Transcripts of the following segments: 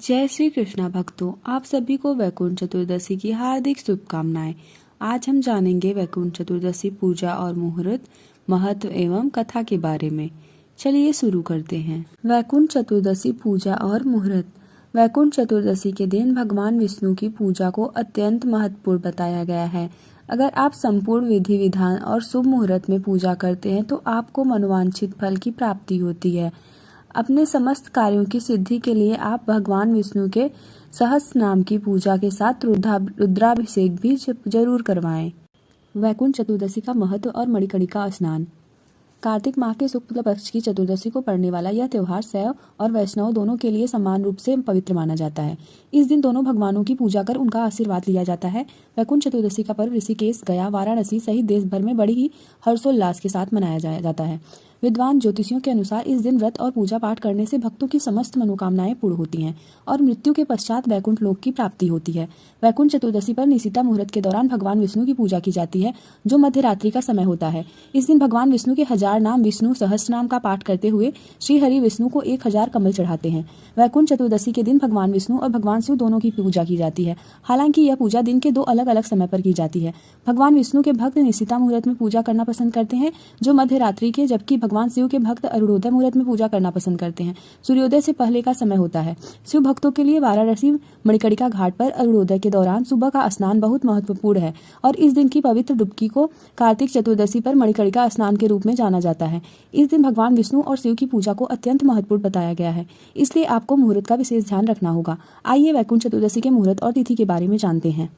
जय श्री कृष्णा भक्तों, आप सभी को वैकुंठ चतुर्दशी की हार्दिक शुभकामनाएं। आज हम जानेंगे वैकुंठ चतुर्दशी पूजा और मुहूर्त, महत्व एवं कथा के बारे में। चलिए शुरू करते हैं। वैकुंठ चतुर्दशी पूजा और मुहूर्त। वैकुंठ चतुर्दशी के दिन भगवान विष्णु की पूजा को अत्यंत महत्वपूर्ण बताया गया है। अगर आप संपूर्ण विधि विधान और शुभ मुहूर्त में पूजा करते हैं तो आपको मनोवांछित फल की प्राप्ति होती है। अपने समस्त कार्यों की सिद्धि के लिए आप भगवान विष्णु के सहस्त्र नाम की पूजा के साथ रुद्राभिषेक भी जरूर करवाएं। वैकुंठ चतुर्दशी का महत्व और मणिकर्णिका स्नान। कार्तिक माह के शुक्ल पक्ष की चतुर्दशी को पड़ने वाला यह त्योहार शैव और वैष्णव दोनों के लिए समान रूप से पवित्र माना जाता है। इस दिन दोनों भगवानों की पूजा कर उनका आशीर्वाद लिया जाता है। वैकुंठ चतुर्दशी का पर्व ऋषिकेश, गया, वाराणसी सहित देश भर में बड़ी ही हर्षोल्लास के साथ मनाया जाता है। विद्वान ज्योतिषियों के अनुसार इस दिन व्रत और पूजा पाठ करने से भक्तों की समस्त मनोकामनाएं पूर्ण होती हैं और मृत्यु के पश्चात वैकुंठ लोक की प्राप्ति होती है। वैकुंठ चतुर्दशी पर निशिता मुहूर्त के दौरान भगवान विष्णु की पूजा की जाती है, जो मध्य रात्रि का समय होता है। इस दिन भगवान विष्णु के 1000 नाम विष्णु सहस्त्र नाम का पाठ करते हुए श्री हरि विष्णु को 1000 कमल चढ़ाते हैं। वैकुंठ चतुर्दशी के दिन भगवान विष्णु और भगवान शिव दोनों की पूजा की जाती है। हालांकि यह पूजा दिन के 2 अलग अलग समय पर की जाती है। भगवान विष्णु के भक्त निशिता मुहूर्त में पूजा करना पसंद करते हैं, जो मध्य रात्रि के, जबकि भगवान शिव के भक्त अरुणोदय मुहूर्त में पूजा करना पसंद करते हैं। सूर्योदय से पहले का समय होता है। शिव भक्तों के लिए वाराणसी मणिकर्णिका घाट पर अरुणोदय के दौरान सुबह का स्नान बहुत महत्वपूर्ण है और इस दिन की पवित्र डुबकी को कार्तिक चतुर्दशी पर मणिकर्णिका स्नान के रूप में जाना जाता है। इस दिन भगवान विष्णु और शिव की पूजा को अत्यंत महत्वपूर्ण बताया गया है, इसलिए आपको मुहूर्त का विशेष ध्यान रखना होगा। आइए वैकुंठ चतुर्दशी के मुहूर्त और तिथि के बारे में जानते हैं।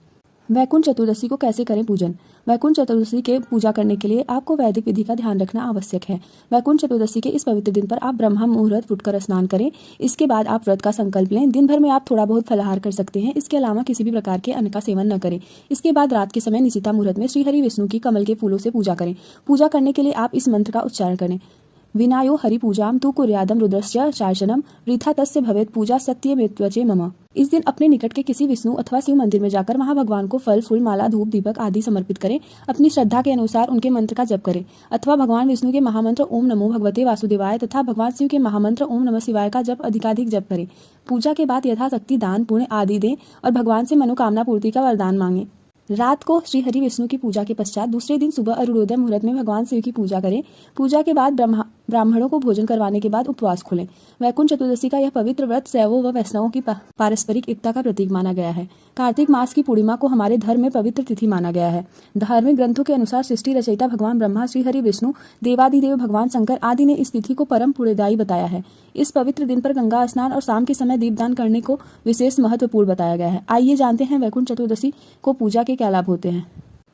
वैकुंठ चतुर्दशी को कैसे करें पूजन। वैकुंठ चतुर्दशी के पूजा करने के लिए आपको वैदिक विधि का ध्यान रखना आवश्यक है। वैकुंठ चतुर्दशी के इस पवित्र दिन पर आप ब्रह्म मुहूर्त उठकर स्नान करें। इसके बाद आप व्रत का संकल्प लें। दिन भर में आप थोड़ा बहुत फलाहार कर सकते हैं। इसके अलावा किसी भी प्रकार के अन्न का सेवन न करें। इसके बाद रात के समय निशिता मुहूर्त में श्री हरि विष्णु की कमल के फूलों से पूजा करें। पूजा करने के लिए आप इस मंत्र का उच्चारण करें। विनायो हरि पूजाम तु कुर्यादम रुद्रस्य चार्चनम वृथा तस्य भवेत् पूजा सत्यमेत्वचे मम। इस दिन अपने निकट के किसी विष्णु अथवा शिव मंदिर में जाकर वहां भगवान को फल, फूल, माला, धूप, दीपक आदि समर्पित करें। अपनी श्रद्धा के अनुसार उनके मंत्र का जप करें अथवा भगवान विष्णु के महामंत्र ओम नमो भगवते वासुदेवाय तथा भगवान शिव के महामंत्र ओम नमः शिवाय का जप अधिकाधिक जप करें। पूजा के बाद यथाशक्ति दान पुण्य आदि दें और भगवान से मनोकामना पूर्ति का वरदान मांगे। रात को श्री हरि विष्णु की पूजा के पश्चात दूसरे दिन सुबह अरुणोदय मुहूर्त में भगवान शिव की पूजा करें। पूजा के बाद ब्राह्मणों को भोजन करवाने के बाद उपवास खोलें। वैकुंठ चतुर्दशी का यह पवित्र व्रत शैवों व वैष्णवों की पारस्परिक एकता का प्रतीक माना गया है। कार्तिक मास की पूर्णिमा को हमारे धर्म में पवित्र तिथि माना गया है। धार्मिक ग्रंथों के अनुसार सृष्टि रचयिता भगवान ब्रह्मा, श्री हरि विष्णु, देवादिदेव भगवान शंकर आदि ने इस तिथि को परम पुण्यदायी बताया है। इस पवित्र दिन पर गंगा स्नान और शाम के समय दीपदान करने को विशेष महत्वपूर्ण बताया गया है। आइए जानते हैं वैकुंठ चतुर्दशी को पूजा के क्या लाभ होते हैं।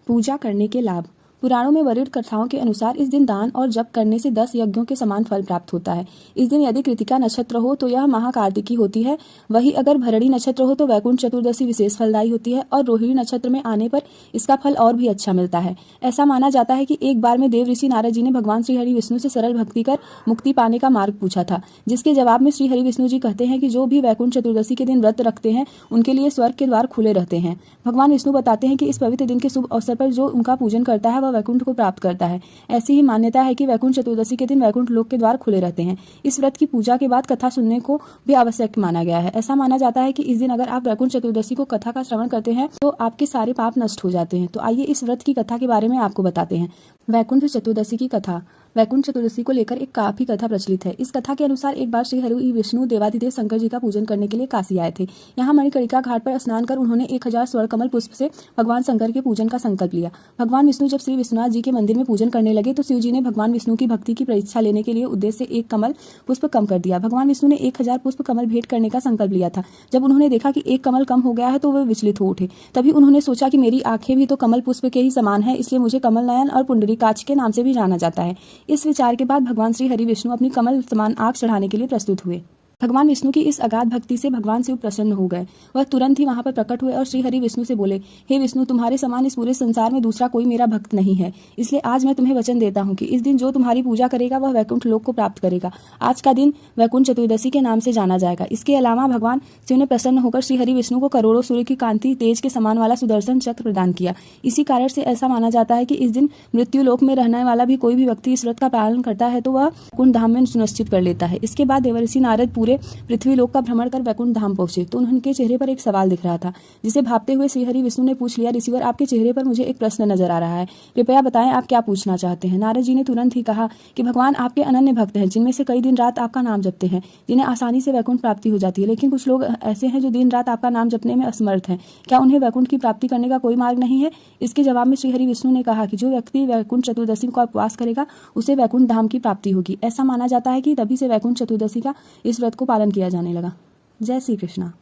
पूजा करने के लाभ। पुराणों में वर्णित कथाओं के अनुसार इस दिन दान और जप करने से 10 यज्ञों के समान फल प्राप्त होता है। इस दिन यदि कृतिका नक्षत्र हो तो यह महाकार्तिकी होती है। वही अगर भरणी नक्षत्र हो तो वैकुंठ चतुर्दशी विशेष फलदायी होती है और रोहिणी नक्षत्र में आने पर इसका फल और भी अच्छा मिलता है। ऐसा माना जाता है कि एक बार में देव ऋषि नारद जी ने भगवान श्री हरि विष्णु से सरल भक्ति कर मुक्ति पाने का मार्ग पूछा था, जिसके जवाब में श्री हरि विष्णु जी कहते हैं कि जो भी वैकुंठ चतुर्दशी के दिन व्रत रखते हैं उनके लिए स्वर्ग के द्वार खुले रहते हैं। भगवान विष्णु बताते हैं कि इस पवित्र दिन के शुभ अवसर पर जो उनका पूजन करता है वह वैकुंठ को प्राप्त करता है। ऐसी ही मान्यता है कि वैकुंठ चतुर्दशी के दिन वैकुंठ लोक के द्वार खुले रहते हैं। इस व्रत की पूजा के बाद कथा सुनने को भी आवश्यक माना गया है। ऐसा माना जाता है कि इस दिन अगर आप वैकुंठ चतुर्दशी को कथा का श्रवण करते हैं तो आपके सारे पाप नष्ट हो जाते हैं। तो आइए इस व्रत की कथा के बारे में आपको बताते हैं। वैकुंठ चतुर्दशी की कथा। वैकुंठ चतुर्दशी को लेकर एक काफी कथा प्रचलित है। इस कथा के अनुसार एक बार श्री हरि विष्णु देवादिदेव शंकर जी का पूजन करने के लिए काशी आए थे। यहाँ मणिकर्णिका घाट पर स्नान कर उन्होंने 1000 स्वर्ण कमल पुष्प से भगवान शंकर के पूजन का संकल्प लिया। भगवान विष्णु जब श्री विश्वनाथ जी के मंदिर में पूजन करने लगे तो शिव जी ने भगवान विष्णु की भक्ति की परीक्षा लेने के लिए उद्देश्य से 1 कमल पुष्प कम कर दिया। भगवान विष्णु ने 1000 पुष्प कमल भेंट करने का संकल्प लिया था। जब उन्होंने देखा कि 1 कमल कम हो गया है तो वे विचलित हो उठे। तभी उन्होंने सोचा कि मेरी आंखें भी तो कमल पुष्प के ही समान है, इसलिए मुझे कमल नयन और पुंडरीकाक्ष के नाम से भी जाना जाता है। इस विचार के बाद भगवान श्री हरि विष्णु अपनी कमल समान आंख चढ़ाने के लिए प्रस्तुत हुए। भगवान विष्णु की इस अगाध भक्ति से भगवान शिव प्रसन्न हो गए। वह तुरंत ही वहां पर प्रकट हुए और श्री हरि विष्णु से बोले, हे विष्णु, तुम्हारे समान इस पूरे संसार में दूसरा कोई मेरा भक्त नहीं है, इसलिए आज मैं तुम्हें वचन देता हूँ कि इस दिन जो तुम्हारी पूजा करेगा वह वैकुंठ लोक को प्राप्त करेगा। आज का दिन वैकुंठ चतुर्दशी के नाम से जाना जाएगा। इसके अलावा भगवान शिव ने प्रसन्न होकर श्री हरि विष्णु को करोड़ों सूर्य की कांति तेज के समान वाला सुदर्शन चक्र प्रदान किया। इसी कारण से ऐसा माना जाता है कि इस दिन मृत्यु लोक में रहने वाला भी कोई भी व्यक्ति इस व्रत का पालन करता है तो वह कुंड धाम में सुनिश्चित कर लेता है। इसके बाद देवर्षि नारद पूरे पूरे पृथ्वी लोक का भ्रमण कर वैकुंठ धाम पहुंचे तो उनके चेहरे पर एक सवाल दिख रहा था, जिसे भापते हुए श्रीहरि विष्णु ने पूछ लिया, ऋषिवर आपके चेहरे पर मुझे एक प्रश्न नजर आ रहा है, कृपया बताएं आप क्या पूछना चाहते हैं। नारद जी ने तुरंत ही कहा कि भगवान आपके अनन्य भक्त हैं, जिनमें से कई दिन रात आपका नाम जपते हैं, जिन्हें आसानी से वैकुंठ प्राप्ति हो जाती है, लेकिन कुछ लोग ऐसे हैं जो दिन रात आपका नाम जपने में असमर्थ हैं, क्या उन्हें वैकुंठ की प्राप्ति करने का कोई मार्ग नहीं है। इसके जवाब में श्रीहरि विष्णु ने कहा कि जो व्यक्ति वैकुंठ चतुर्दशी का उपवास करेगा उसे वैकुंठ धाम की प्राप्ति होगी। ऐसा माना जाता है कि तभी से वैकुंठ चतुर्दशी का इस व्रत को पालन किया जाने लगा। जय श्री कृष्णा।